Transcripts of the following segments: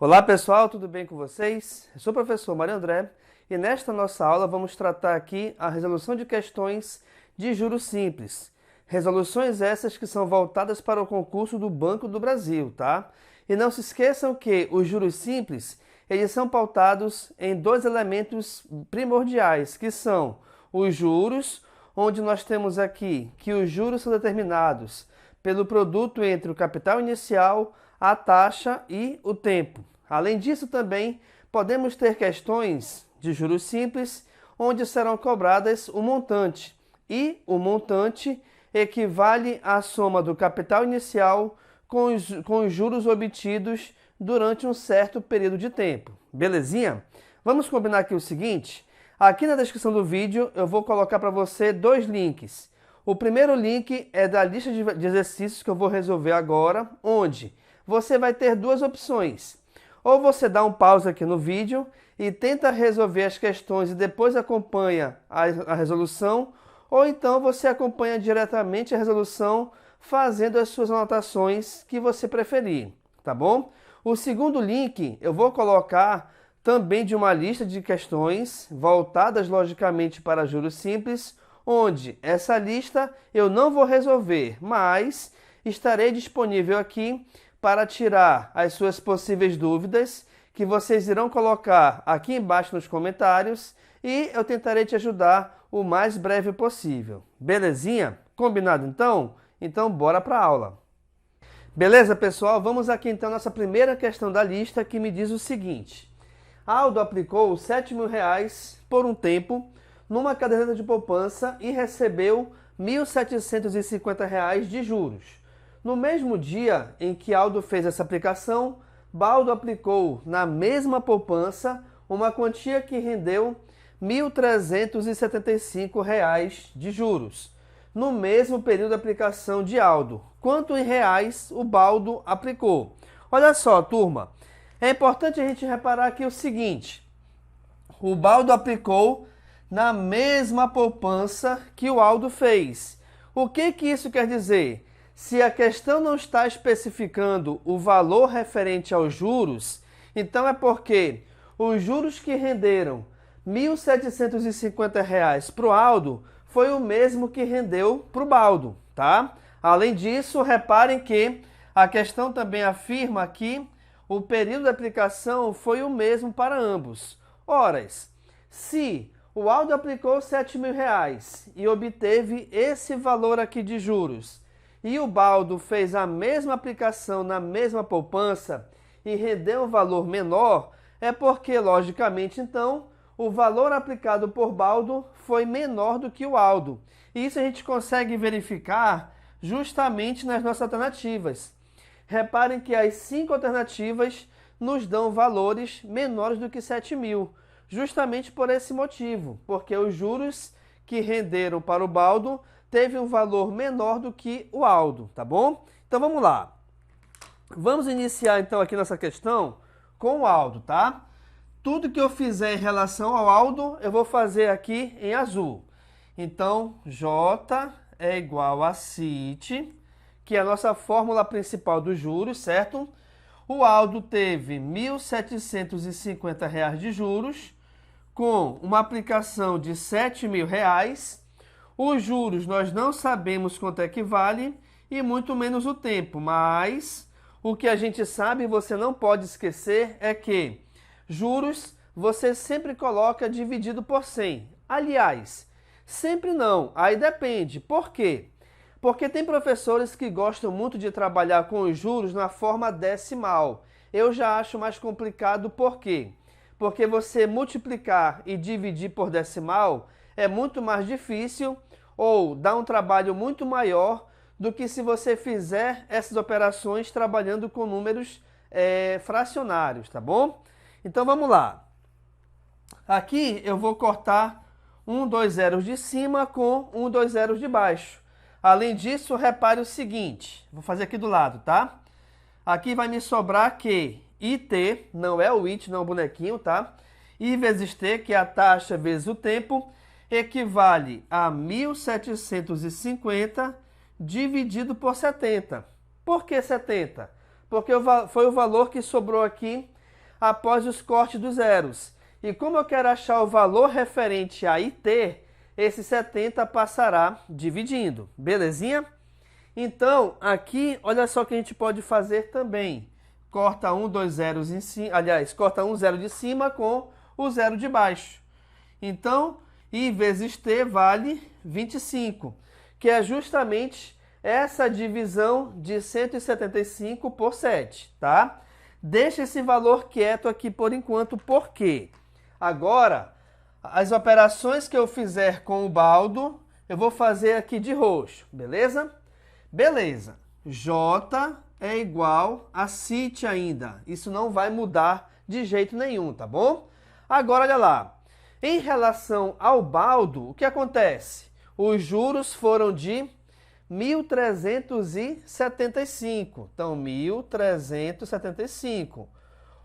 Olá pessoal, tudo bem com vocês? Eu sou o professor Mário André e nesta nossa aula vamos tratar aqui a resolução de questões de juros simples. Resoluções essas que são voltadas para o concurso do Banco do Brasil, tá? E não se esqueçam que os juros simples, eles são pautados em dois elementos primordiais, que são os juros, onde nós temos aqui que os juros são determinados pelo produto entre o capital inicial, a taxa e o tempo. Além disso, também podemos ter questões de juros simples, onde serão cobradas o montante, e o montante equivale à soma do capital inicial com os juros obtidos durante um certo período de tempo. Belezinha? Vamos combinar aqui o seguinte: aqui na descrição do vídeo eu vou colocar para você dois links. O primeiro link é da lista de exercícios que eu vou resolver agora, onde você vai ter duas opções. Ou você dá um pause aqui no vídeo e tenta resolver as questões e depois acompanha a resolução, ou então você acompanha diretamente a resolução fazendo as suas anotações que você preferir, tá bom? O segundo link eu vou colocar também de uma lista de questões voltadas logicamente para juros simples, onde essa lista eu não vou resolver, mas estarei disponível aqui para tirar as suas possíveis dúvidas, que vocês irão colocar aqui embaixo nos comentários e eu tentarei te ajudar o mais breve possível. Belezinha? Combinado então? Então bora para a aula. Beleza, pessoal? Vamos aqui então à nossa primeira questão da lista, que me diz o seguinte: Aldo aplicou R$7.000 por um tempo numa caderneta de poupança e recebeu R$1.750 de juros. No mesmo dia em que Aldo fez essa aplicação, Baldo aplicou na mesma poupança uma quantia que rendeu R$1.375 de juros. No mesmo período de aplicação de Aldo, quanto em reais o Baldo aplicou? Olha só, turma, é importante a gente reparar aqui o seguinte: o Baldo aplicou na mesma poupança que o Aldo fez. O que isso quer dizer? Se a questão não está especificando o valor referente aos juros, então é porque os juros que renderam R$1.750 para o Aldo foi o mesmo que rendeu para o Baldo, tá? Além disso, reparem que a questão também afirma que o período de aplicação foi o mesmo para ambos. Ora, se o Aldo aplicou R$7.000 e obteve esse valor aqui de juros, e o Baldo fez a mesma aplicação na mesma poupança e rendeu um valor menor, é porque, logicamente, então, o valor aplicado por Baldo foi menor do que o Aldo. E isso a gente consegue verificar justamente nas nossas alternativas. Reparem que as 5 alternativas nos dão valores menores do que 7.000, justamente por esse motivo, porque os juros que renderam para o Baldo teve um valor menor do que o Aldo, tá bom? Então vamos lá. Vamos iniciar então aqui nossa questão com o Aldo, tá? Tudo que eu fizer em relação ao Aldo, eu vou fazer aqui em azul. Então, J é igual a CIT, que é a nossa fórmula principal dos juros, certo? O Aldo teve R$1.750 de juros, com uma aplicação de R$7.000. Os juros nós não sabemos quanto é que vale e muito menos o tempo, mas o que a gente sabe e você não pode esquecer é que juros você sempre coloca dividido por 100. Aliás, sempre não, aí depende. Por quê? Porque tem professores que gostam muito de trabalhar com os juros na forma decimal. Eu já acho mais complicado, por quê? Porque você multiplicar e dividir por decimal é muito mais difícil ou dá um trabalho muito maior do que se você fizer essas operações trabalhando com números fracionários, tá bom? Então vamos lá. Aqui eu vou cortar 2 zeros de cima com 2 zeros de baixo. Além disso, repare o seguinte, vou fazer aqui do lado, tá? Aqui vai me sobrar que IT, não é o IT, não é o bonequinho, tá? I vezes T, que é a taxa vezes o tempo, equivale a 1.750 dividido por 70. Por que 70? Porque foi o valor que sobrou aqui após os cortes dos zeros. E como eu quero achar o valor referente a IT, esse 70 passará dividindo. Belezinha? Então, aqui, olha só o que a gente pode fazer também. Corta dois zeros em cima, aliás, corta um zero de cima com o zero de baixo. Então, I vezes T vale 25, que é justamente essa divisão de 175 por 7, tá? Deixa esse valor quieto aqui por enquanto, por quê? Agora, as operações que eu fizer com o baldo, eu vou fazer aqui de roxo, beleza? Beleza. J é igual a CIT ainda. Isso não vai mudar de jeito nenhum, tá bom? Agora, olha lá. Em relação ao baldo, o que acontece? Os juros foram de 1.375. Então, 1.375.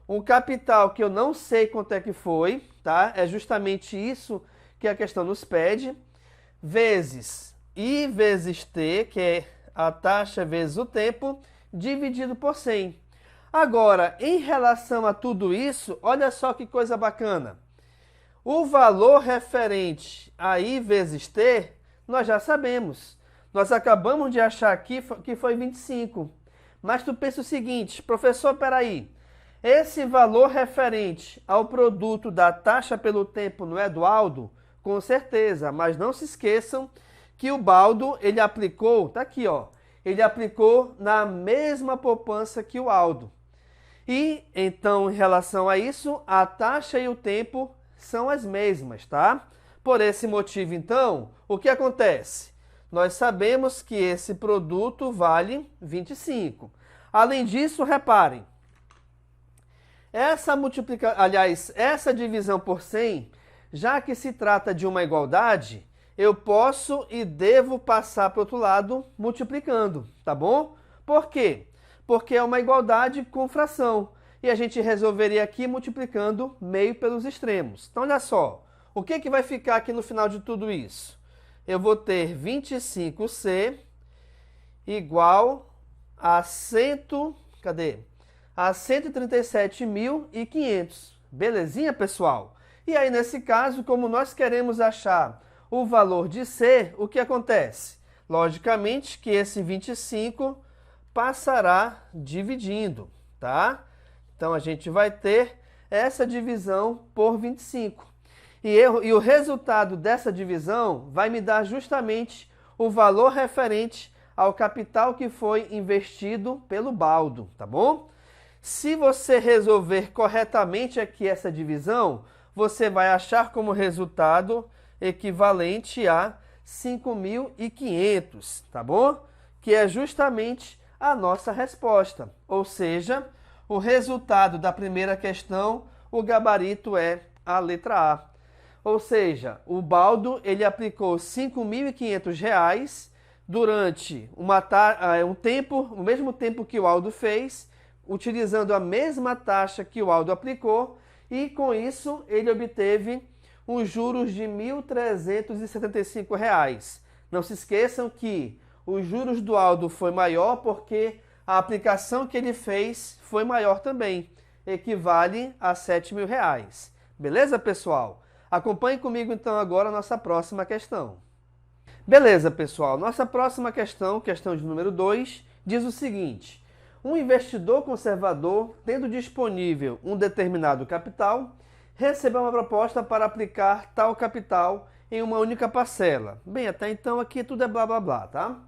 Um capital que eu não sei quanto é que foi, tá? É justamente isso que a questão nos pede. Vezes I vezes T, que é a taxa vezes o tempo, dividido por 100. Agora, em relação a tudo isso, olha só que coisa bacana. O valor referente a I vezes T, nós já sabemos. Nós acabamos de achar aqui que foi 25. Mas tu pensa o seguinte, professor, peraí. Esse valor referente ao produto da taxa pelo tempo não é do Aldo? Com certeza, mas não se esqueçam que o Baldo, ele aplicou, tá aqui, ó, ele aplicou na mesma poupança que o Aldo. E, então, em relação a isso, a taxa e o tempo são as mesmas, tá? Por esse motivo, então, o que acontece? Nós sabemos que esse produto vale 25. Além disso, reparem, essa divisão por 100, já que se trata de uma igualdade, eu posso e devo passar para o outro lado multiplicando, tá bom? Por quê? Porque é uma igualdade com fração. E a gente resolveria aqui multiplicando meio pelos extremos. Então, olha só, o que vai ficar aqui no final de tudo isso? Eu vou ter 25C igual a 137.500. Belezinha, pessoal? E aí, nesse caso, como nós queremos achar o valor de C, o que acontece? Logicamente que esse 25 passará dividindo, tá? Então, a gente vai ter essa divisão por 25. E o resultado dessa divisão vai me dar justamente o valor referente ao capital que foi investido pelo Baldo, tá bom? Se você resolver corretamente aqui essa divisão, você vai achar como resultado equivalente a 5.500, tá bom? Que é justamente a nossa resposta. Ou seja, o resultado da primeira questão, o gabarito é a letra A. Ou seja, o Baldo ele aplicou R$ 5.500 durante um tempo, o mesmo tempo que o Aldo fez, utilizando a mesma taxa que o Aldo aplicou, e com isso ele obteve os juros de R$ 1.375. Não se esqueçam que os juros do Aldo foi maior porque a aplicação que ele fez foi maior também, equivale a R$ 7.000. Beleza, pessoal? Acompanhe comigo então agora a nossa próxima questão. Beleza, pessoal, nossa próxima questão, questão de número 2, diz o seguinte: um investidor conservador, tendo disponível um determinado capital, recebeu uma proposta para aplicar tal capital em uma única parcela. Bem, até então aqui tudo é blá blá blá, tá?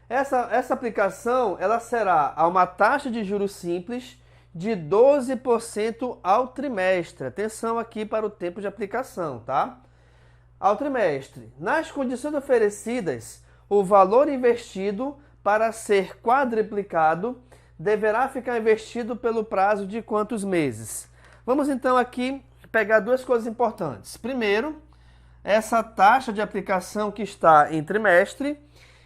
Essa aplicação ela será a uma taxa de juros simples de 12% ao trimestre. Atenção aqui para o tempo de aplicação, tá? Ao trimestre. Nas condições oferecidas, o valor investido para ser quadruplicado deverá ficar investido pelo prazo de quantos meses? Vamos então aqui pegar duas coisas importantes. Primeiro, essa taxa de aplicação que está em trimestre.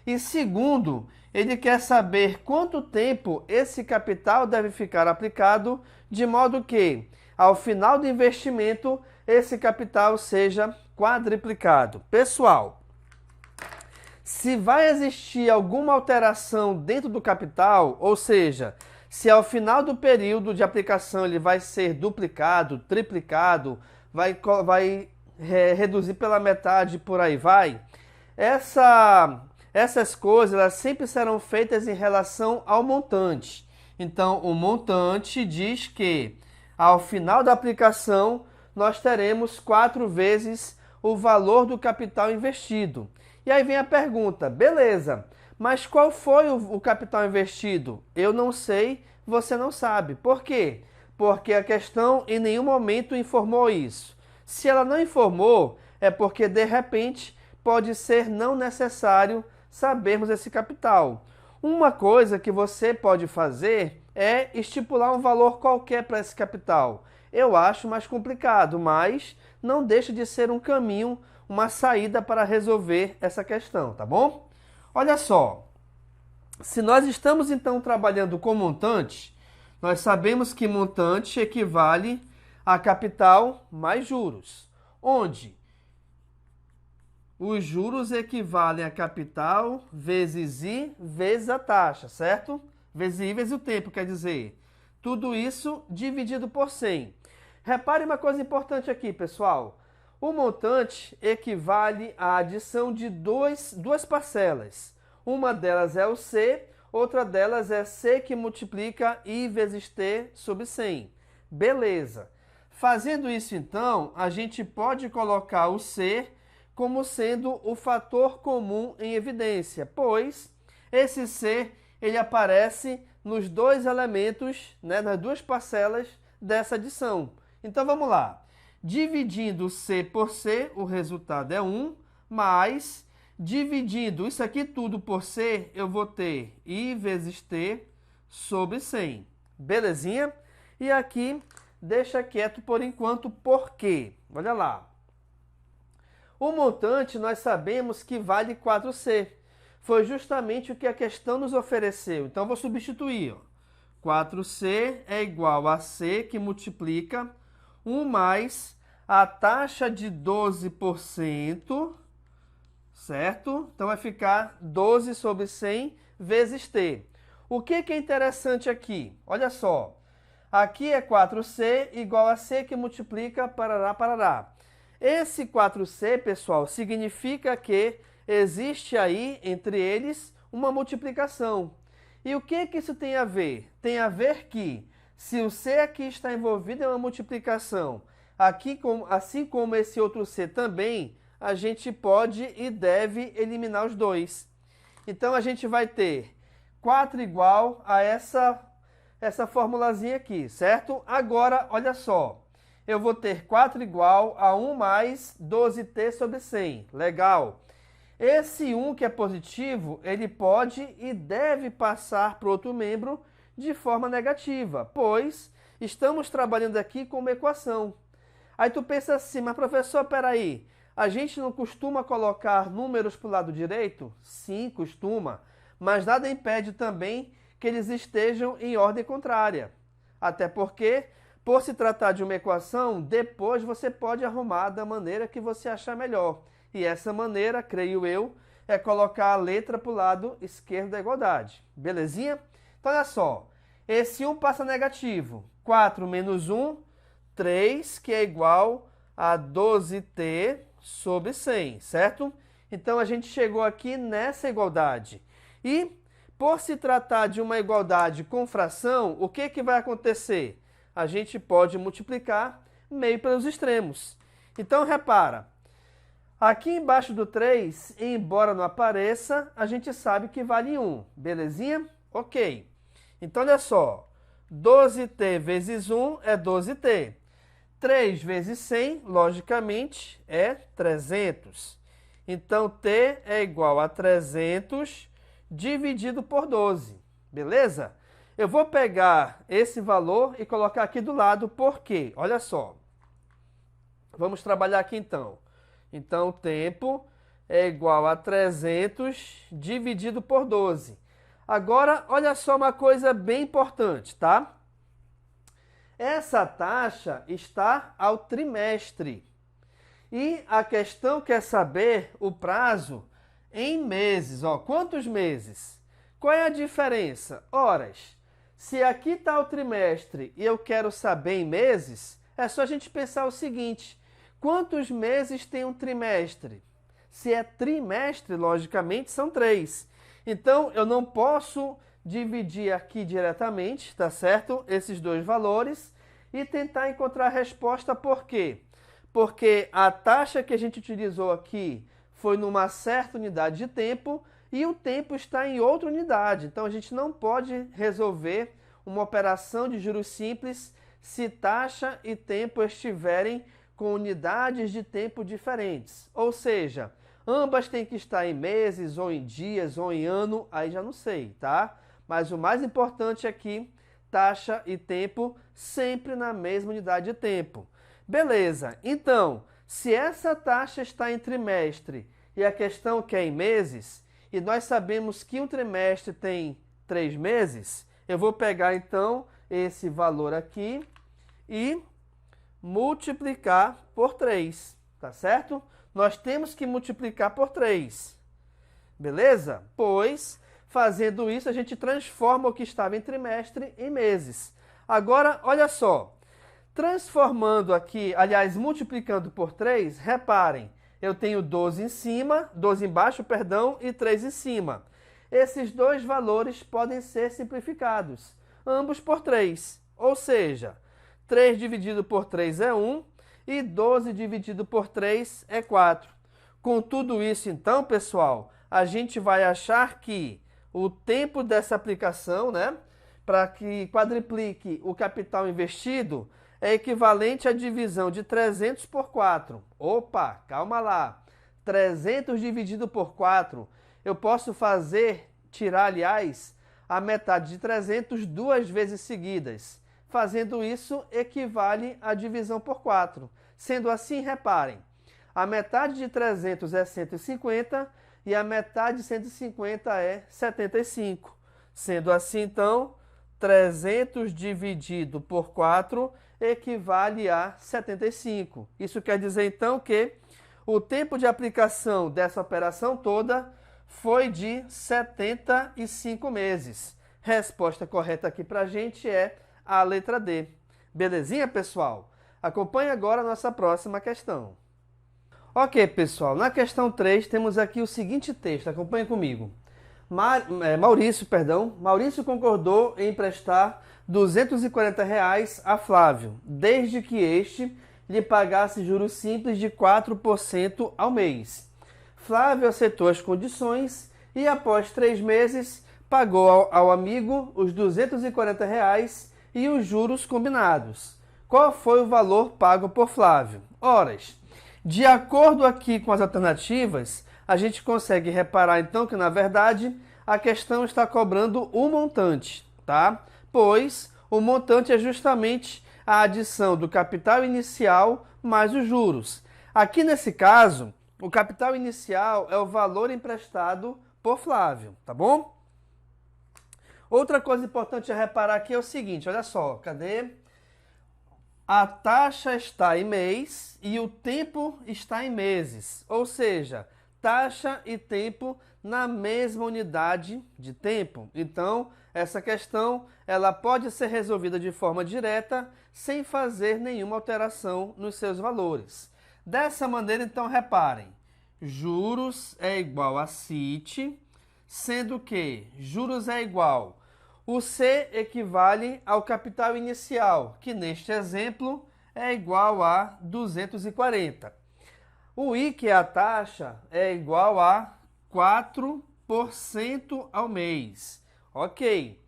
E segundo, ele quer saber quanto tempo esse capital deve ficar aplicado, de modo que, ao final do investimento, esse capital seja quadruplicado. Pessoal, se vai existir alguma alteração dentro do capital, ou seja, Se ao final do período de aplicação ele vai ser duplicado, triplicado, vai reduzir pela metade, por aí vai, essas coisas elas sempre serão feitas em relação ao montante. Então, o montante diz que, ao final da aplicação, nós teremos 4 vezes o valor do capital investido. E aí vem a pergunta, beleza, mas qual foi o capital investido? Eu não sei, você não sabe. Por quê? Porque a questão em nenhum momento informou isso. Se ela não informou, é porque, de repente, pode ser não necessário sabermos esse capital. Uma coisa que você pode fazer é estipular um valor qualquer para esse capital. Eu acho mais complicado, mas não deixa de ser um caminho, uma saída para resolver essa questão, tá bom? Olha só, se nós estamos então trabalhando com montante, nós sabemos que montante equivale a capital mais juros, onde os juros equivalem a capital vezes I vezes a taxa, certo? Vezes I vezes o tempo, quer dizer, tudo isso dividido por 100. Repare uma coisa importante aqui, pessoal. O montante equivale à adição de duas parcelas. Uma delas é o C, outra delas é C que multiplica I vezes T sobre 100. Beleza. Fazendo isso, então, a gente pode colocar o C como sendo o fator comum em evidência, pois esse C ele aparece nos dois elementos, né, nas duas parcelas dessa adição. Então vamos lá. Dividindo C por C, o resultado é 1, mais dividindo isso aqui tudo por C, eu vou ter I vezes T sobre 100. Belezinha? E aqui deixa quieto por enquanto, por quê? Olha lá. O montante nós sabemos que vale 4C. Foi justamente o que a questão nos ofereceu. Então, vou substituir. 4C é igual a C, que multiplica 1 mais a taxa de 12%, certo? Então, vai ficar 12 sobre 100 vezes T. O que é interessante aqui? Olha só. Aqui é 4C igual a C, que multiplica parará, parará. Esse 4C, pessoal, significa que existe aí, entre eles, uma multiplicação. E o que isso tem a ver? Tem a ver que, se o C aqui está envolvido em uma multiplicação, aqui, assim como esse outro C também, a gente pode e deve eliminar os dois. Então, a gente vai ter 4 igual a essa formulazinha aqui, certo? Agora, olha só. Eu vou ter 4 igual a 1 mais 12t sobre 100. Legal. Esse 1 que é positivo, ele pode e deve passar para o outro membro de forma negativa, pois estamos trabalhando aqui com uma equação. Aí tu pensa assim, mas professor, peraí, a gente não costuma colocar números para o lado direito? Sim, costuma, mas nada impede também que eles estejam em ordem contrária. Até porque, por se tratar de uma equação, depois você pode arrumar da maneira que você achar melhor. E essa maneira, creio eu, é colocar a letra para o lado esquerdo da igualdade. Belezinha? Então, olha só. Esse 1 passa negativo. 4 menos 1, 3, que é igual a 12t sobre 100, certo? Então, a gente chegou aqui nessa igualdade. E, por se tratar de uma igualdade com fração, o que vai acontecer? A gente pode multiplicar meio pelos extremos. Então, repara, aqui embaixo do 3, embora não apareça, a gente sabe que vale 1. Belezinha? Ok. Então, olha só, 12t vezes 1 é 12t. 3 vezes 100, logicamente, é 300. Então, t é igual a 300 dividido por 12. Beleza? Eu vou pegar esse valor e colocar aqui do lado, por quê? Olha só. Vamos trabalhar aqui então. Então, o tempo é igual a 300 dividido por 12. Agora, olha só uma coisa bem importante, tá? Essa taxa está ao trimestre. E a questão quer saber o prazo em meses. Ó, quantos meses? Qual é a diferença? Horas. Se aqui está o trimestre e eu quero saber em meses, é só a gente pensar o seguinte: quantos meses tem um trimestre? Se é trimestre, logicamente, são 3. Então, eu não posso dividir aqui diretamente, tá certo? Esses dois valores e tentar encontrar a resposta por quê? Porque a taxa que a gente utilizou aqui foi numa certa unidade de tempo e o tempo está em outra unidade. Então, a gente não pode resolver uma operação de juros simples se taxa e tempo estiverem com unidades de tempo diferentes. Ou seja, ambas têm que estar em meses, ou em dias, ou em ano, aí já não sei, tá? Mas o mais importante aqui, taxa e tempo sempre na mesma unidade de tempo. Beleza, então, se essa taxa está em trimestre e a questão que é em meses, e nós sabemos que um trimestre tem 3 meses, eu vou pegar então esse valor aqui e multiplicar por 3, tá certo? Nós temos que multiplicar por 3, beleza? Pois, fazendo isso, a gente transforma o que estava em trimestre em meses. Agora, olha só, transformando aqui, aliás, multiplicando por 3, reparem, eu tenho 12 em cima, 12 embaixo, perdão, e 3 em cima. Esses dois valores podem ser simplificados, ambos por 3, ou seja, 3 dividido por 3 é 1 e 12 dividido por 3 é 4. Com tudo isso, então, pessoal, a gente vai achar que o tempo dessa aplicação, né, para que quadriplique o capital investido, é equivalente à divisão de 300 por 4. Opa, calma lá. 300 dividido por 4, eu posso tirar, aliás, a metade de 300 duas vezes seguidas. Fazendo isso, equivale à divisão por 4. Sendo assim, reparem, a metade de 300 é 150 e a metade de 150 é 75. Sendo assim, então, 300 dividido por 4 equivale a 75. Isso quer dizer, então, que o tempo de aplicação dessa operação toda foi de 75 meses. Resposta correta aqui para a gente é a letra D. Belezinha, pessoal? Acompanhe agora a nossa próxima questão. Ok, pessoal, na questão 3 temos aqui o seguinte texto, acompanhe comigo. Maurício concordou em emprestar R$ 240 a Flávio, desde que este lhe pagasse juros simples de 4% ao mês. Flávio aceitou as condições e, após 3 meses, pagou ao amigo os R$ 240 e os juros combinados. Qual foi o valor pago por Flávio? Horas. De acordo aqui com as alternativas, a gente consegue reparar então que, na verdade, a questão está cobrando o montante, tá? Pois o montante é justamente a adição do capital inicial mais os juros. Aqui nesse caso, o capital inicial é o valor emprestado por Flávio, tá bom? Outra coisa importante a reparar aqui é o seguinte, olha só, cadê? A taxa está em mês e o tempo está em meses, ou seja, taxa e tempo na mesma unidade de tempo. Então, essa questão ela pode ser resolvida de forma direta, sem fazer nenhuma alteração nos seus valores. Dessa maneira, então, reparem, juros é igual a CIT, sendo que juros é igual, o C equivale ao capital inicial, que neste exemplo é igual a 240. O I, que é a taxa, é igual a 4% ao mês. Ok.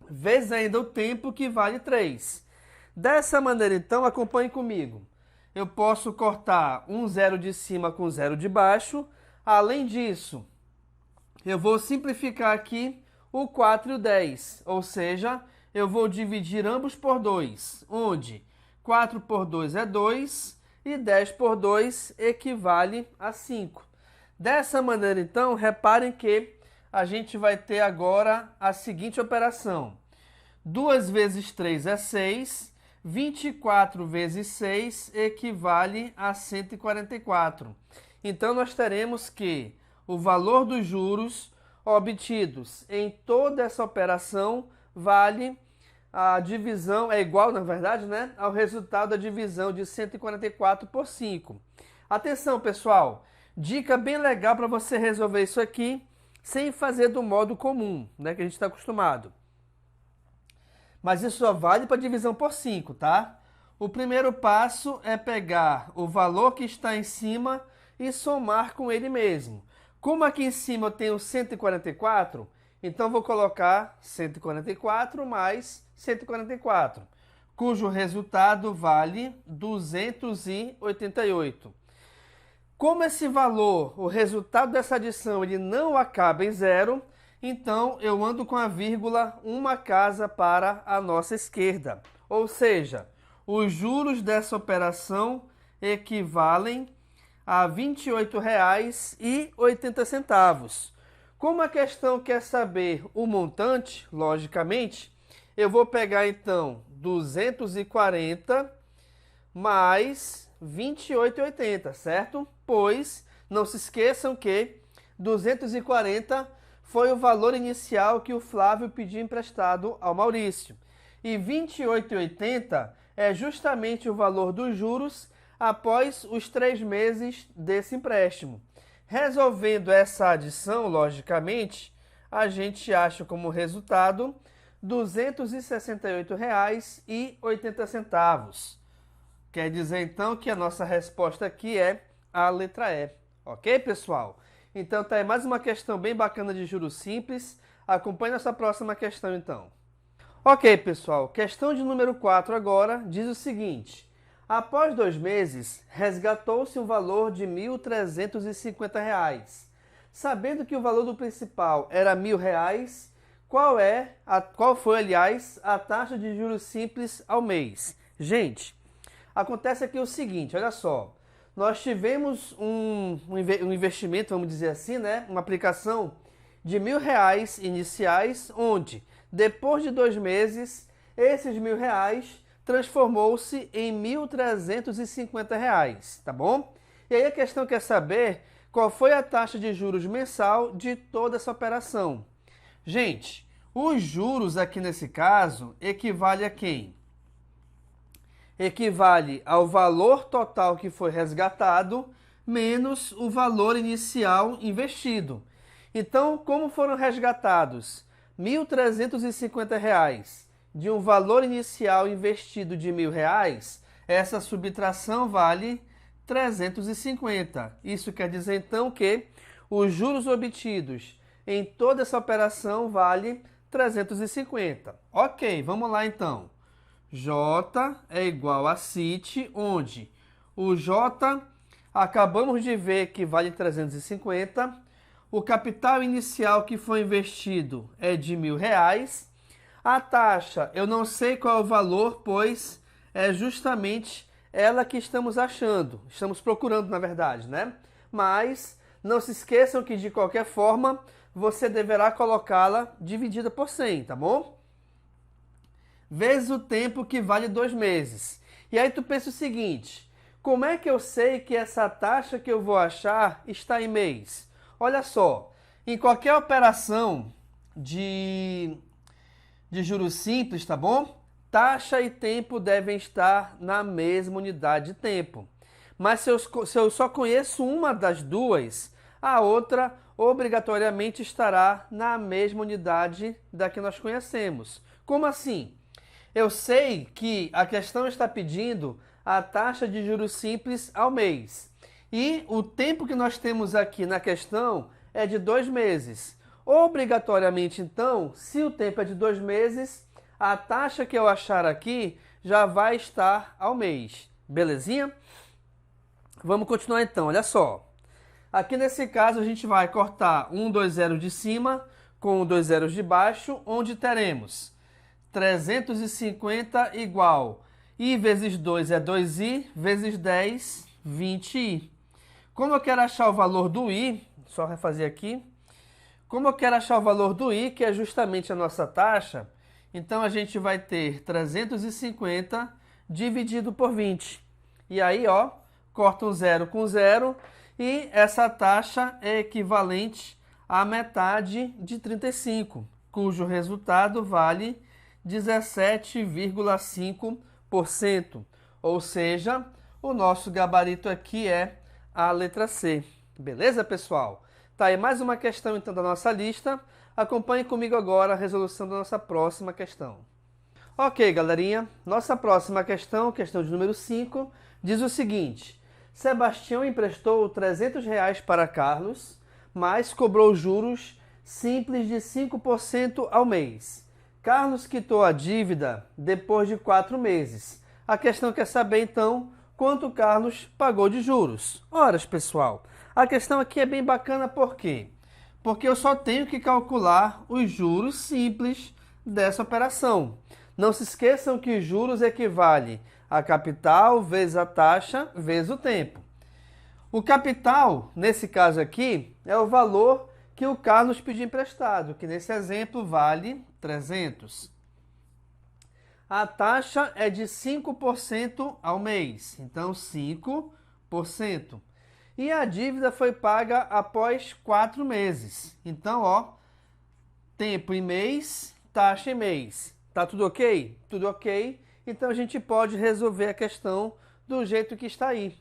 Vezes ainda o tempo, que vale 3. Dessa maneira, então, acompanhe comigo. Eu posso cortar um zero de cima com zero de baixo. Além disso, eu vou simplificar aqui o 4 e o 10, ou seja, eu vou dividir ambos por 2, onde 4 por 2 é 2 e 10 por 2 equivale a 5. Dessa maneira, então, reparem que a gente vai ter agora a seguinte operação. 2 vezes 3 é 6, 24 vezes 6 equivale a 144. Então, nós teremos que o valor dos juros obtidos em toda essa operação vale a divisão, é igual, na verdade, né, ao resultado da divisão de 144 por 5. Atenção, pessoal, dica bem legal para você resolver isso aqui sem fazer do modo comum, né, que a gente está acostumado. Mas isso só vale para divisão por 5, tá? O primeiro passo é pegar o valor que está em cima e somar com ele mesmo. Como aqui em cima eu tenho 144, então vou colocar 144 mais 144, cujo resultado vale 288. Como esse valor, o resultado dessa adição, ele não acaba em zero, então eu ando com a vírgula uma casa para a nossa esquerda. Ou seja, os juros dessa operação equivalem a R$ 28,80. Como a questão quer saber o montante, logicamente, eu vou pegar então 240 mais 28,80, certo? Pois não se esqueçam que 240 foi o valor inicial que o Flávio pediu emprestado ao Maurício. E 28,80 é justamente o valor dos juros após os 3 meses desse empréstimo. Resolvendo essa adição, logicamente, a gente acha como resultado R$ 268,80. Quer dizer, então, que a nossa resposta aqui é a letra E. Ok, pessoal? Então, tá aí mais uma questão bem bacana de juros simples. Acompanhe nossa próxima questão, então. Ok, pessoal. Questão de número 4 agora diz o seguinte. Após 2 meses, resgatou-se um valor de R$ 1.350. Sabendo que o valor do principal era R$ 1.000, qual foi, aliás, a taxa de juros simples ao mês? Gente, acontece aqui o seguinte, olha só. Nós tivemos um investimento, vamos dizer assim, né? Uma aplicação de R$ 1.000 iniciais, onde, depois de 2 meses, esses R$ 1.000 transformou-se em R$ 1.350, tá bom? E aí a questão quer saber qual foi a taxa de juros mensal de toda essa operação. Gente, os juros aqui nesse caso equivale a quem? Equivale ao valor total que foi resgatado menos o valor inicial investido. Então, como foram resgatados R$ 1.350 de um valor inicial investido de R$ 1.000, essa subtração vale 350. Isso quer dizer, então, que os juros obtidos em toda essa operação vale 350. Ok, vamos lá, então. J é igual a CIT, onde o J acabamos de ver que vale 350, o capital inicial que foi investido é de R$ 1.000, a taxa eu não sei qual é o valor, pois é justamente ela que estamos achando, estamos procurando na verdade, né? Mas não se esqueçam que de qualquer forma você deverá colocá-la dividida por 100, tá bom? Vezes o tempo que vale 2 meses. E aí tu pensa o seguinte, como é que eu sei que essa taxa que eu vou achar está em mês? Olha só, em qualquer operação de juros simples, tá bom? Taxa e tempo devem estar na mesma unidade de tempo. Mas se eu só conheço uma das duas, a outra obrigatoriamente estará na mesma unidade da que nós conhecemos. Como assim? Eu sei que a questão está pedindo a taxa de juros simples ao mês. E o tempo que nós temos aqui na questão é de 2 meses. Obrigatoriamente, então, se o tempo é de 2 meses, a taxa que eu achar aqui já vai estar ao mês. Belezinha? Vamos continuar então, olha só. Aqui nesse caso a gente vai cortar 2 zeros de cima com 2 zeros de baixo, onde teremos 350 igual I vezes 2 é 2I, vezes 10, 20I. Como eu quero achar o valor do I, só refazer aqui. Como eu quero achar o valor do I, que é justamente a nossa taxa, então a gente vai ter 350 dividido por 20. E aí, ó, corta um zero com zero e essa taxa é equivalente à metade de 35, cujo resultado vale 17,5%. Ou seja, o nosso gabarito aqui é a letra C. Beleza, pessoal? Tá aí mais uma questão então da nossa lista. Acompanhe comigo agora a resolução da nossa próxima questão. Ok, galerinha. Nossa próxima questão, questão de número 5, diz o seguinte. Sebastião emprestou R$300 para Carlos, mas cobrou juros simples de 5% ao mês. Carlos quitou a dívida depois de 4 meses. A questão quer saber, então, quanto Carlos pagou de juros. Ora, pessoal, a questão aqui é bem bacana, por quê? Porque eu só tenho que calcular os juros simples dessa operação. Não se esqueçam que juros equivale a capital vezes a taxa vezes o tempo. O capital, nesse caso aqui, é o valor que o Carlos pediu emprestado, que nesse exemplo vale 300. A taxa é de 5% ao mês, então 5%. E a dívida foi paga após 4 meses. Então, ó, tempo em mês, taxa em mês. Tá tudo ok? Tudo ok. Então a gente pode resolver a questão do jeito que está aí.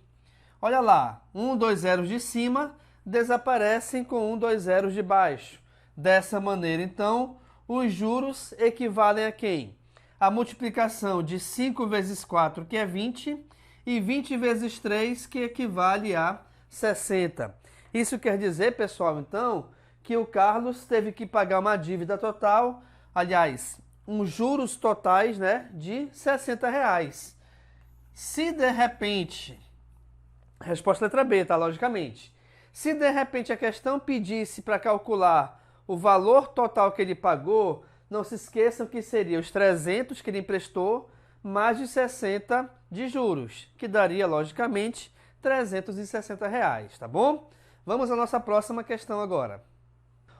Olha lá, 2 zeros de cima desaparecem com 2 zeros de baixo. Dessa maneira, então, os juros equivalem a quem? A multiplicação de 5 vezes 4, que é 20, e 20 vezes 3, que equivale a 60. Isso quer dizer, pessoal, então, que o Carlos teve que pagar uma dívida total, aliás, uns juros totais, né, de R$60. Se de repente, resposta letra B, tá, logicamente. Se de repente a questão pedisse para calcular o valor total que ele pagou, não se esqueçam que seria os 300 que ele emprestou, mais de 60 de juros, que daria, logicamente, R$360, tá bom? Vamos à nossa próxima questão agora.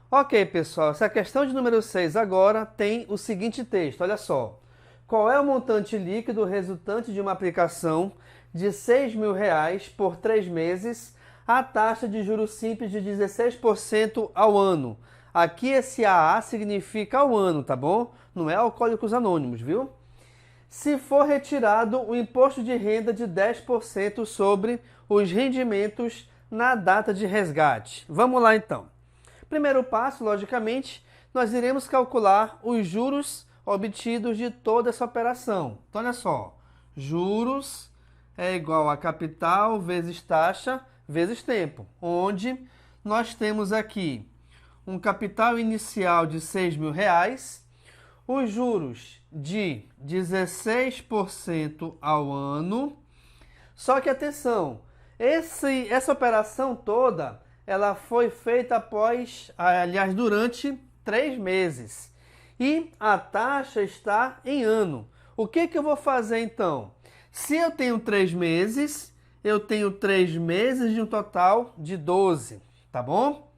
Ok, pessoal, essa questão de número 6 agora tem o seguinte texto, olha só. Qual é o montante líquido resultante de uma aplicação de R$6.000 por 3 meses à taxa de juros simples de 16% ao ano? Aqui esse AA significa ao ano, tá bom? Não é Alcoólicos Anônimos, viu? Se for retirado o imposto de renda de 10% sobre os rendimentos na data de resgate. Vamos lá, então. Primeiro passo, logicamente, nós iremos calcular os juros obtidos de toda essa operação. Então, olha só, juros é igual a capital vezes taxa vezes tempo, onde nós temos aqui um capital inicial de R$6.000, os juros de 16% ao ano. Só que atenção, essa operação toda, ela foi feita durante 3 meses. E a taxa está em ano. O que eu vou fazer então? Se eu tenho 3 meses, eu tenho 3 meses de um total de 12, tá bom?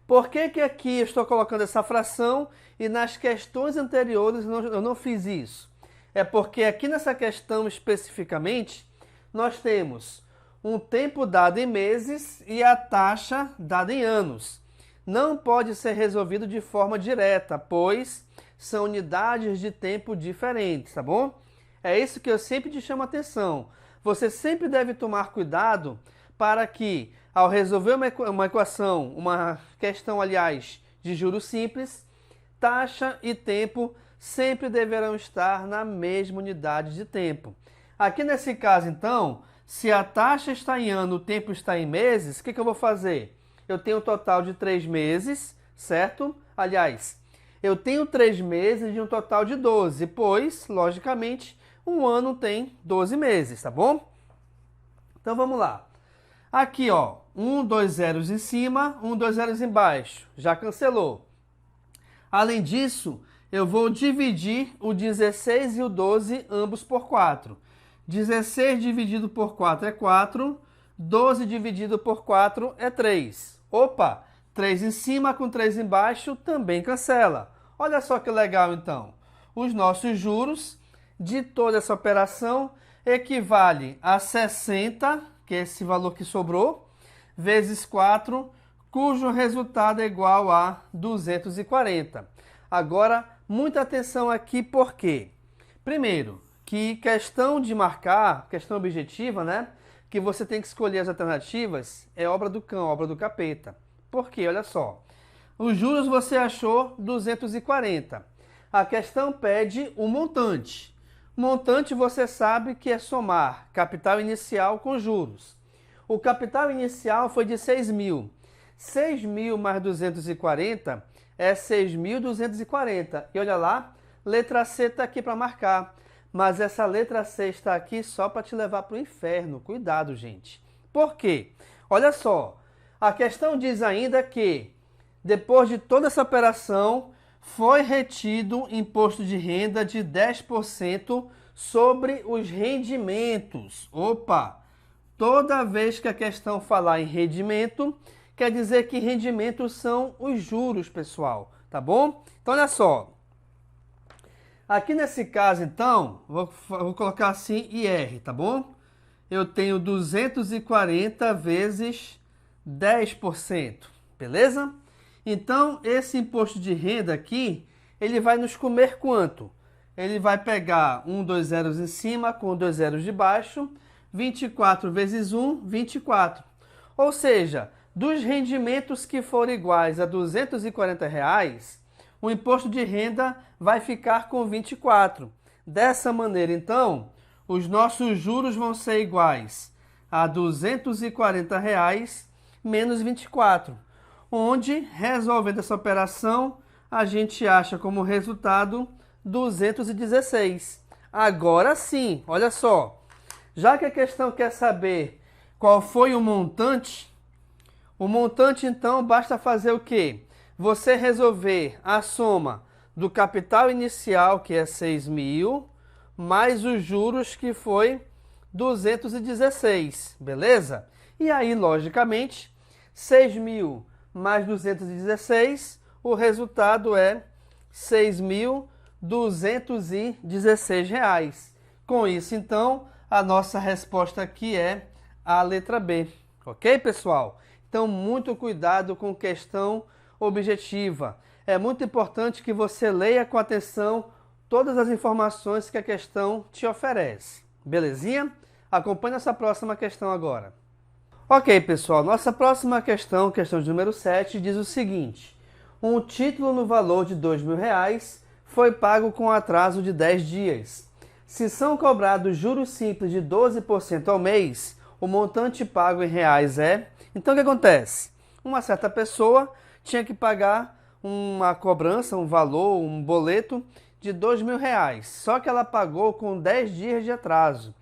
Por que aqui eu estou colocando essa fração e nas questões anteriores eu não fiz isso? É porque aqui nessa questão especificamente, nós temos um tempo dado em meses e a taxa dada em anos. Não pode ser resolvido de forma direta, pois são unidades de tempo diferentes, tá bom? É isso que eu sempre te chamo a atenção. Você sempre deve tomar cuidado para que, ao resolver uma equação, uma questão, aliás, de juros simples, taxa e tempo sempre deverão estar na mesma unidade de tempo. Aqui nesse caso, então, se a taxa está em ano, o tempo está em meses, o que eu vou fazer? Eu tenho um total de 3 meses, certo? Aliás, eu tenho 3 meses de um total de 12, pois, logicamente, um ano tem 12 meses, tá bom? Então vamos lá. Aqui, ó, 2 zeros em cima, 2 zeros embaixo. Já cancelou. Além disso, eu vou dividir o 16 e o 12 ambos por 4. 16 dividido por 4 é 4, 12 dividido por 4 é 3. Opa, 3 em cima com 3 embaixo também cancela. Olha só que legal, então. Os nossos juros de toda essa operação equivale a 60, que é esse valor que sobrou, vezes 4, cujo resultado é igual a 240. Agora, Muita atenção aqui, por quê? Primeiro, que questão de marcar, questão objetiva, né? Que você tem que escolher as alternativas, é obra do cão, obra do capeta. Por quê? Olha só. Os juros você achou 240. A questão pede o montante. Montante você sabe que é somar capital inicial com juros. O capital inicial foi de 6 mil. 6 mil mais 240 é 6.240. E olha lá, letra C está aqui para marcar. Mas essa letra C está aqui só para te levar para o inferno. Cuidado, gente. Por quê? Olha só, a questão diz ainda que, depois de toda essa operação, foi retido imposto de renda de 10% sobre os rendimentos. Opa! Toda vez que a questão falar em rendimento, quer dizer que rendimentos são os juros, pessoal, tá bom? Então, olha só. Aqui nesse caso, então, vou colocar assim IR, tá bom? Eu tenho 240 vezes 10%, beleza? Então, esse imposto de renda aqui, ele vai nos comer quanto? Ele vai pegar 2 zeros em cima com 2 zeros de baixo, 24 vezes 1, 24. Ou seja, dos rendimentos que forem iguais a R$240, o imposto de renda vai ficar com 24. Dessa maneira, então, os nossos juros vão ser iguais a R$240 menos 24. Onde, resolvendo essa operação, a gente acha como resultado 216. Agora sim, olha só. Já que a questão quer saber qual foi o montante então basta fazer o quê? Você resolver a soma do capital inicial, que é 6 mil, mais os juros, que foi 216, beleza? E aí, logicamente, 6 mil mais 216, o resultado é R$ 6.216. Com isso, então, a nossa resposta aqui é a letra B. Ok, pessoal? Então, muito cuidado com questão objetiva. É muito importante que você leia com atenção todas as informações que a questão te oferece. Belezinha? Acompanhe essa próxima questão agora. Ok, pessoal, nossa próxima questão, questão de número 7, diz o seguinte: um título no valor de R$2.000 foi pago com atraso de 10 dias. Se são cobrados juros simples de 12% ao mês, o montante pago em reais é... Então, o que acontece? Uma certa pessoa tinha que pagar uma cobrança, um valor, um boleto de R$2.000. Só que ela pagou com 10 dias de atraso.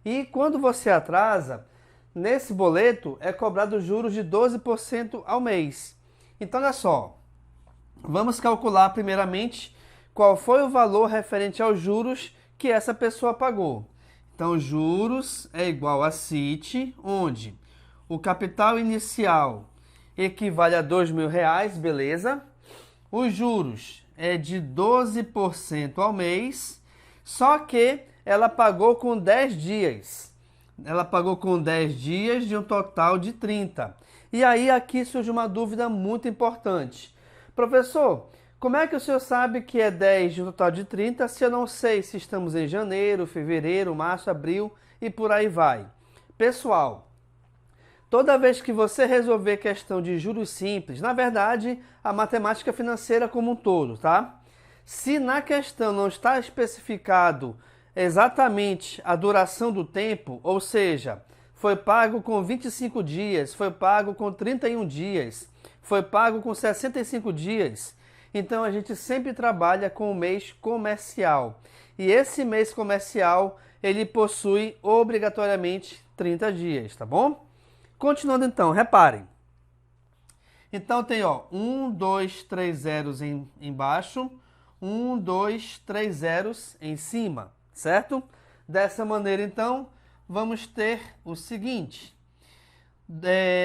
E quando você atrasa, nesse boleto é cobrado juros de 12% ao mês. Então, olha só. Vamos calcular primeiramente qual foi o valor referente aos juros que essa pessoa pagou. Então, juros é igual a CIT, onde o capital inicial equivale a R$2.000, beleza? Os juros é de 12% ao mês, só que ela pagou com 10 dias. Ela pagou com 10 dias de um total de 30. E aí aqui surge uma dúvida muito importante. Professor, como é que o senhor sabe que é 10 de um total de 30 se eu não sei se estamos em janeiro, fevereiro, março, abril e por aí vai? Pessoal, toda vez que você resolver questão de juros simples, na verdade, a matemática financeira como um todo, tá? Se na questão não está especificado exatamente a duração do tempo, ou seja, foi pago com 25 dias, foi pago com 31 dias, foi pago com 65 dias, então a gente sempre trabalha com o mês comercial. E esse mês comercial, ele possui obrigatoriamente 30 dias, tá bom? Continuando então, reparem. Então tem, ó, 1, 2, 3 zeros embaixo, 1, 2, 3 zeros em cima, certo? Dessa maneira, então, vamos ter o seguinte.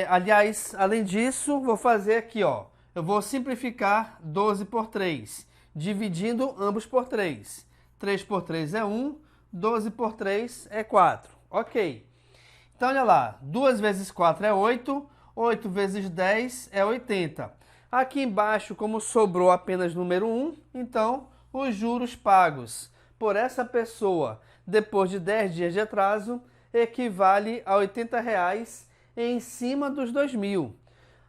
Aliás, além disso, vou fazer aqui, ó. Eu vou simplificar 12 por 3, dividindo ambos por 3. 3 por 3 é 1, 12 por 3 é 4. Ok. Então, olha lá, 2 vezes 4 é 8, 8 vezes 10 é 80. Aqui embaixo, como sobrou apenas número 1, então os juros pagos por essa pessoa depois de 10 dias de atraso equivale a R$ 80 em cima dos 2.000.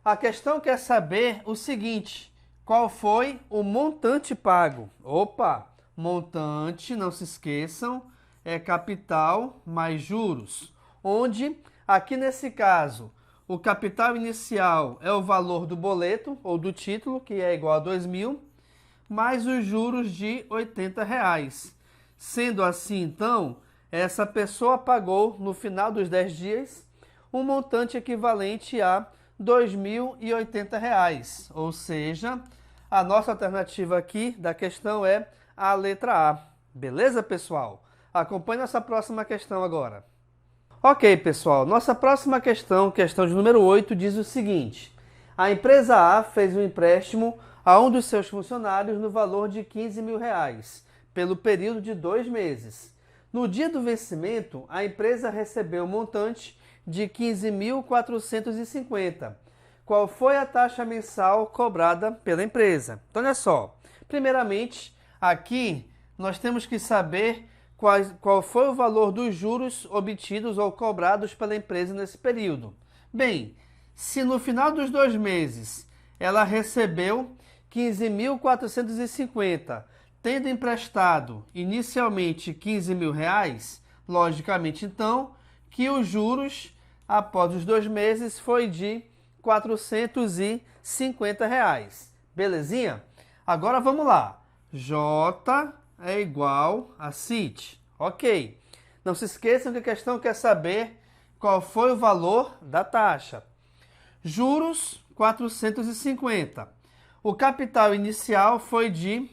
A questão quer saber o seguinte: qual foi o montante pago? Opa, montante, não se esqueçam, é capital mais juros, onde aqui nesse caso o capital inicial é o valor do boleto ou do título, que é igual a 2.000, mais os juros de R$ 80. Sendo assim, então, essa pessoa pagou no final dos 10 dias um montante equivalente a R$ 2.080, ou seja, a nossa alternativa aqui da questão é a letra A. Beleza, pessoal? Acompanhe nossa próxima questão agora. Ok, pessoal, nossa próxima questão, questão de número 8, diz o seguinte: a empresa A fez um empréstimo a um dos seus funcionários no valor de R$ 15.000, pelo período de 2 meses. No dia do vencimento, a empresa recebeu um montante de R$ 15.450. Qual foi a taxa mensal cobrada pela empresa? Então, olha só. Primeiramente, aqui nós temos que saber qual foi o valor dos juros obtidos ou cobrados pela empresa nesse período. Bem, se no final dos 2 meses ela recebeu R$ 15.450, tendo emprestado inicialmente R$ 15.000, logicamente então que os juros após os 2 meses foi de R$ 450. Belezinha? Agora vamos lá. J é igual a CIT. Ok. Não se esqueçam que a questão quer saber qual foi o valor da taxa. Juros, 450. O capital inicial foi de R$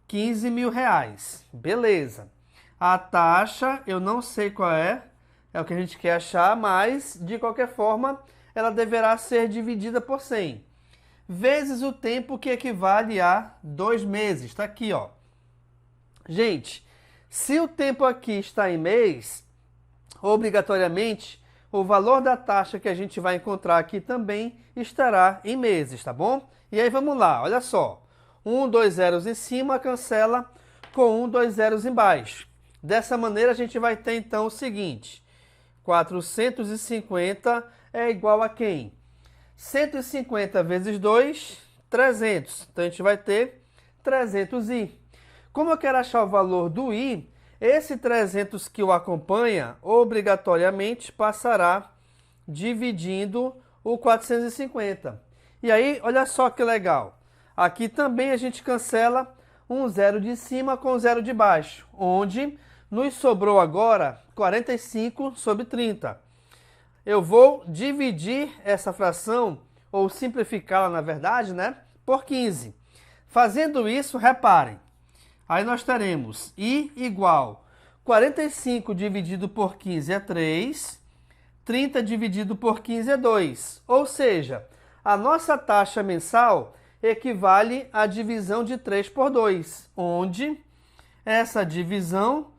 15.000. Beleza. A taxa, eu não sei qual é o que a gente quer achar, mas, de qualquer forma, ela deverá ser dividida por 100. Vezes o tempo que equivale a 2 meses. Está aqui, ó. Gente, se o tempo aqui está em mês, obrigatoriamente, o valor da taxa que a gente vai encontrar aqui também estará em meses, tá bom? E aí vamos lá, olha só. 2 zeros em cima cancela com 2 zeros embaixo. Dessa maneira a gente vai ter então o seguinte: 450 é igual a quem? 150 vezes 2, 300. Então a gente vai ter 300i. Como eu quero achar o valor do i, esse 300 que o acompanha, obrigatoriamente passará dividindo o 450. E aí, olha só que legal. Aqui também a gente cancela um zero de cima com um zero de baixo, onde nos sobrou agora 45 sobre 30. Eu vou dividir essa fração, ou simplificá-la na verdade, né, por 15. Fazendo isso, reparem. Aí nós teremos i igual 45 dividido por 15 é 3, 30 dividido por 15 é 2. Ou seja, a nossa taxa mensal equivale à divisão de 3 por 2, onde essa divisão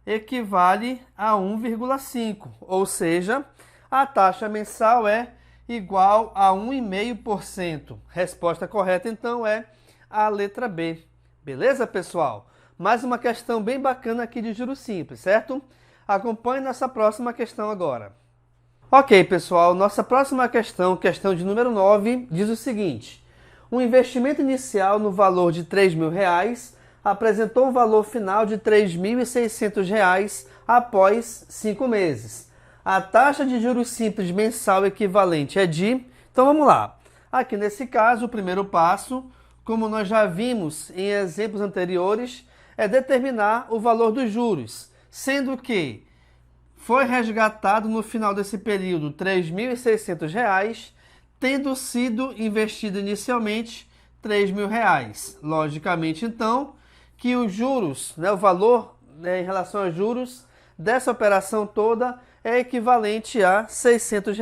equivale a 1,5. Ou seja, a taxa mensal é igual a 1,5%. Resposta correta, então, é a letra B. Beleza, pessoal? Mais uma questão bem bacana aqui de juros simples, certo? Acompanhe nossa próxima questão agora. Ok, pessoal, nossa próxima questão, questão de número 9, diz o seguinte: um investimento inicial no valor de R$ 3.000 apresentou um valor final de R$ 3.600 após 5 meses. A taxa de juros simples mensal equivalente é de... Então vamos lá. Aqui nesse caso, o primeiro passo, como nós já vimos em exemplos anteriores, é determinar o valor dos juros, sendo que foi resgatado no final desse período R$ 3.600, tendo sido investido inicialmente R$ 3.000. Logicamente, então, que os juros, o valor em relação aos juros dessa operação toda é equivalente a R$ 600.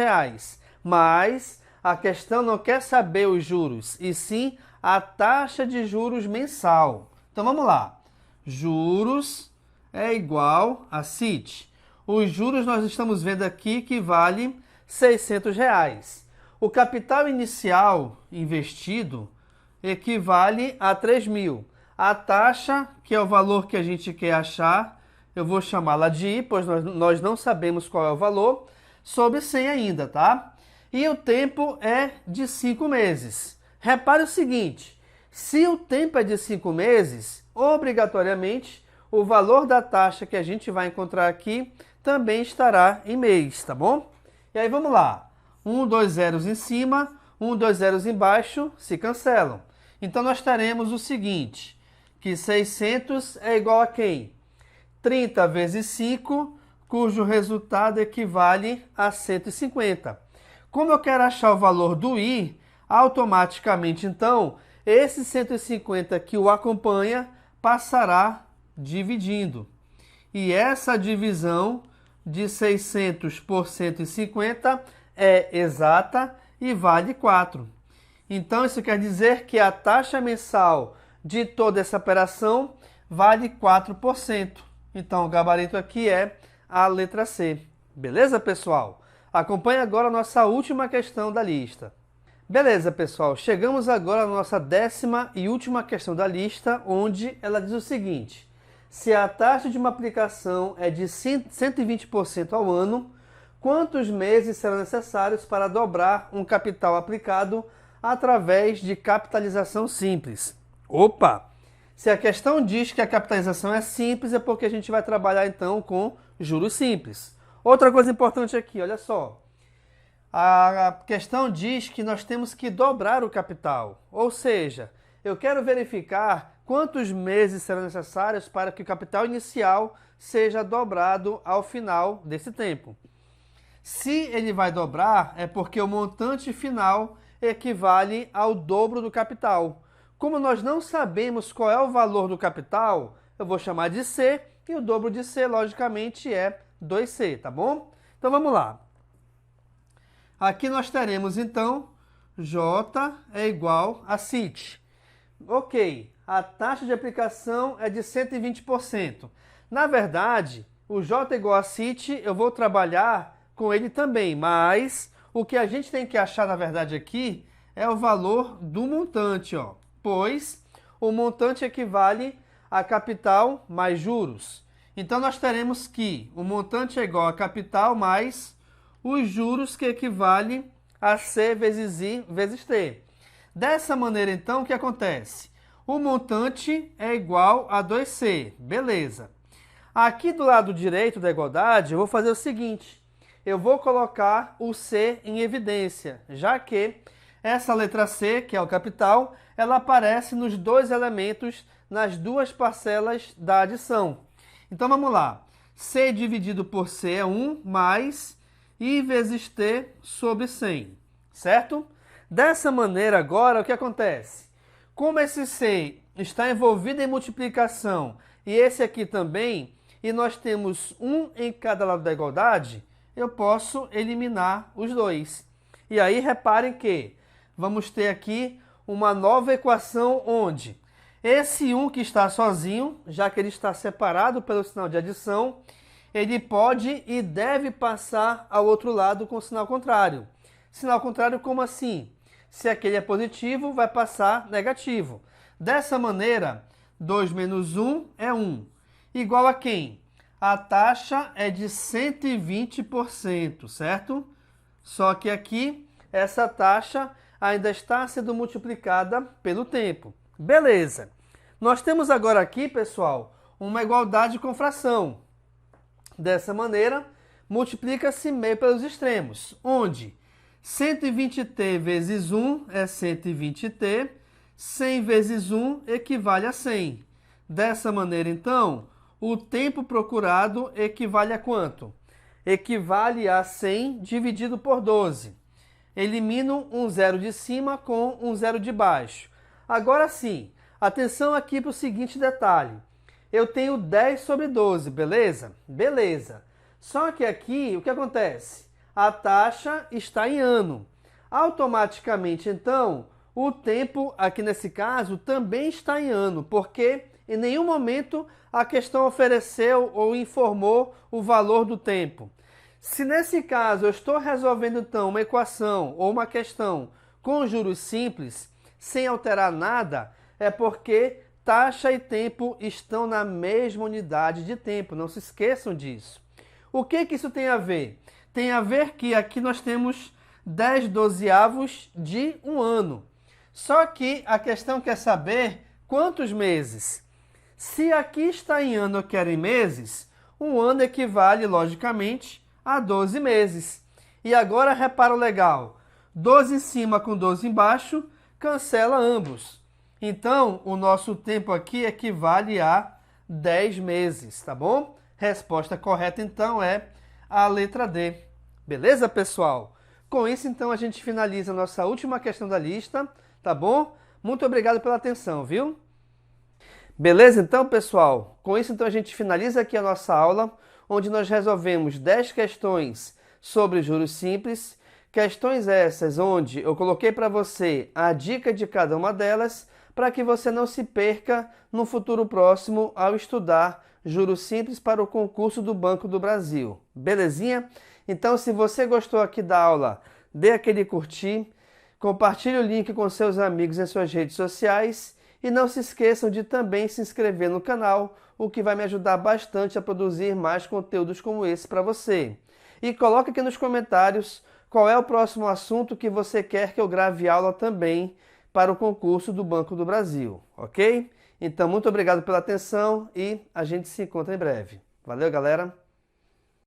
Mas a questão não quer saber os juros, e sim a taxa de juros mensal. Então vamos lá. Juros é igual a CIT. Os juros nós estamos vendo aqui que vale R$ 600. O capital inicial investido equivale a 3.000. A taxa, que é o valor que a gente quer achar, eu vou chamá-la de I, pois nós não sabemos qual é o valor, sobre 100 ainda, tá? E o tempo é de 5 meses. Repare o seguinte, se o tempo é de 5 meses, obrigatoriamente, o valor da taxa que a gente vai encontrar aqui também estará em mês, tá bom? E aí vamos lá. 2 zeros em cima, 2 zeros embaixo se cancelam. Então nós teremos o seguinte, que 600 é igual a quem? 30 vezes 5, cujo resultado equivale a 150. Como eu quero achar o valor do I, automaticamente, então, esse 150 que o acompanha passará dividindo. E essa divisão de 600 por 150 é exata e vale 4. Então, isso quer dizer que a taxa mensal de toda essa operação vale 4%. Então, o gabarito aqui é a letra C. Beleza, pessoal? Acompanhe agora a nossa última questão da lista. Beleza, pessoal. Chegamos agora à nossa 10ª e última questão da lista, onde ela diz o seguinte. Se a taxa de uma aplicação é de 120% ao ano, quantos meses serão necessários para dobrar um capital aplicado através de capitalização simples? Opa! Se a questão diz que a capitalização é simples, é porque a gente vai trabalhar então com juros simples. Outra coisa importante aqui, olha só. A questão diz que nós temos que dobrar o capital. Ou seja, eu quero verificar quantos meses serão necessários para que o capital inicial seja dobrado ao final desse tempo. Se ele vai dobrar, é porque o montante final equivale ao dobro do capital. Como nós não sabemos qual é o valor do capital, eu vou chamar de C, e o dobro de C, logicamente, é 2C, tá bom? Então vamos lá. Aqui nós teremos, então, J é igual a CIT. Ok, a taxa de aplicação é de 120%. Na verdade, o J igual a CIT, eu vou trabalhar com ele também, mas o que a gente tem que achar, na verdade, aqui é o valor do montante, ó, pois o montante equivale a capital mais juros. Então, nós teremos que o montante é igual a capital mais os juros, que equivale a C vezes I vezes T. Dessa maneira, então, o que acontece? O montante é igual a 2C, beleza. Aqui do lado direito da igualdade, eu vou fazer o seguinte. Eu vou colocar o C em evidência, já que essa letra C, que é o capital, ela aparece nos dois elementos, nas duas parcelas da adição. Então, vamos lá. C dividido por C é 1, mais I vezes T sobre 100, certo? Dessa maneira, agora, o que acontece? Como esse C está envolvido em multiplicação e esse aqui também, e nós temos 1 em cada lado da igualdade, eu posso eliminar os dois. E aí, reparem que vamos ter aqui uma nova equação onde esse 1 que está sozinho, já que ele está separado pelo sinal de adição, ele pode e deve passar ao outro lado com o sinal contrário. Sinal contrário como assim? Se aquele é positivo, vai passar negativo. Dessa maneira, 2 menos 1 é 1. Igual a quem? A taxa é de 120%, certo? Só que aqui, essa taxa ainda está sendo multiplicada pelo tempo. Beleza. Nós temos agora aqui, pessoal, uma igualdade com fração. Dessa maneira, multiplica-se meio pelos extremos, onde 120t vezes 1 é 120t, 100 vezes 1 equivale a 100. Dessa maneira, então, o tempo procurado equivale a quanto? Equivale a 100 dividido por 12. Elimino um zero de cima com um zero de baixo. Agora sim, atenção aqui para o seguinte detalhe. Eu tenho 10 sobre 12, beleza? Beleza. Só que aqui, o que acontece? A taxa está em ano. Automaticamente, então, o tempo, aqui nesse caso, também está em ano, porque em nenhum momento a questão ofereceu ou informou o valor do tempo. Se nesse caso eu estou resolvendo, então, uma equação ou uma questão com juros simples, sem alterar nada, é porque taxa e tempo estão na mesma unidade de tempo, não se esqueçam disso. O que isso tem a ver? Tem a ver que aqui nós temos 10/12 de um ano. Só que a questão quer saber quantos meses. Se aqui está em ano, eu quero em meses, um ano equivale, logicamente, a 12 meses. E agora repara o legal, 12 em cima com 12 embaixo, cancela ambos. Então, o nosso tempo aqui equivale a 10 meses, tá bom? Resposta correta, então, é a letra D. Beleza, pessoal? Com isso, então, a gente finaliza a nossa última questão da lista, tá bom? Muito obrigado pela atenção, viu? Beleza, então, pessoal? Com isso, então, a gente finaliza aqui a nossa aula, onde nós resolvemos 10 questões sobre juros simples. Questões essas onde eu coloquei para você a dica de cada uma delas, para que você não se perca no futuro próximo ao estudar juros simples para o concurso do Banco do Brasil. Belezinha? Então, se você gostou aqui da aula, dê aquele curtir, compartilhe o link com seus amigos em suas redes sociais e não se esqueçam de também se inscrever no canal, o que vai me ajudar bastante a produzir mais conteúdos como esse para você. E coloque aqui nos comentários qual é o próximo assunto que você quer que eu grave aula também para o concurso do Banco do Brasil, ok? Então, muito obrigado pela atenção e a gente se encontra em breve. Valeu, galera!